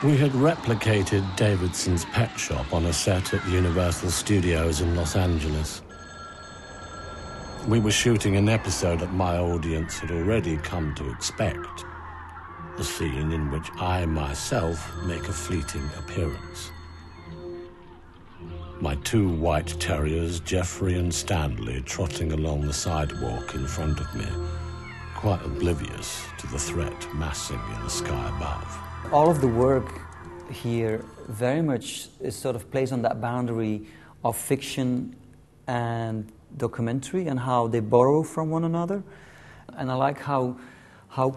We had replicated Davidson's pet shop on a set at the Universal Studios in Los Angeles. We were shooting an episode that my audience had already come to expect, a scene in which I myself make a fleeting appearance. My two white terriers, Geoffrey and Stanley, trotting along the sidewalk in front of me, quite oblivious to the threat massing in the sky above. All of the work here very much is sort of plays on that boundary of fiction and documentary and how they borrow from one another. And I like how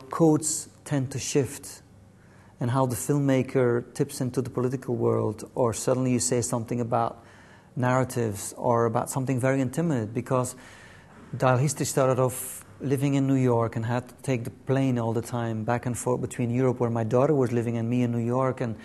codes tend to shift and how the filmmaker tips into the political world, or suddenly you say something about narratives or about something very intimate, because Dial History started off living in New York and had to take the plane all the time back and forth between Europe, where my daughter was living, and me in New York, and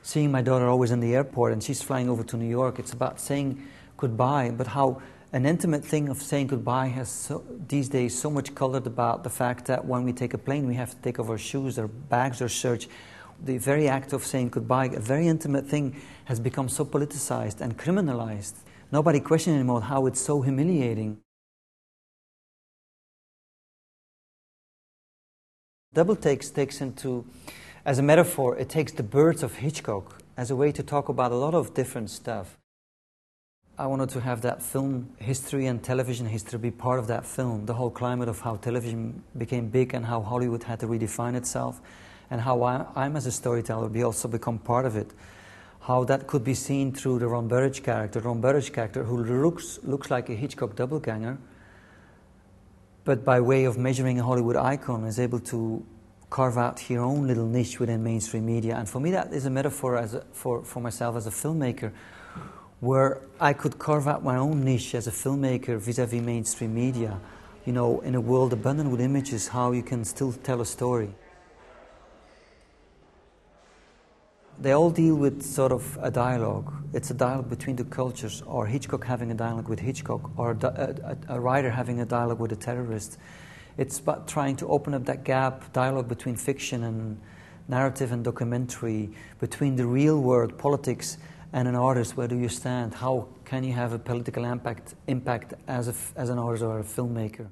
seeing my daughter always in the airport, and she's flying over to New York. It's about saying goodbye, but how an intimate thing of saying goodbye has these days so much colored about the fact that when we take a plane, we have to take off our shoes, our bags, our search. The very act of saying goodbye, a very intimate thing, has become so politicized and criminalized. Nobody questions anymore how it's so humiliating. Double takes into, as a metaphor, it takes the birds of Hitchcock as a way to talk about a lot of different stuff. I wanted to have that film history and television history be part of that film, the whole climate of how television became big and how Hollywood had to redefine itself, and how I'm as a storyteller also become part of it. How that could be seen through the Ron Burridge character who looks like a Hitchcock doppelganger, but by way of measuring a Hollywood icon is able to carve out her own little niche within mainstream media. And for me that is a metaphor for myself as a filmmaker, where I could carve out my own niche as a filmmaker vis-a-vis mainstream media. You know, in a world abundant with images, how you can still tell a story. They all deal with sort of a dialogue. It's a dialogue between the cultures, or Hitchcock having a dialogue with Hitchcock, or a writer having a dialogue with a terrorist. It's about trying to open up that gap, dialogue between fiction and narrative and documentary, between the real world, politics, and an artist. Where do you stand? How can you have a political impact as an artist or a filmmaker?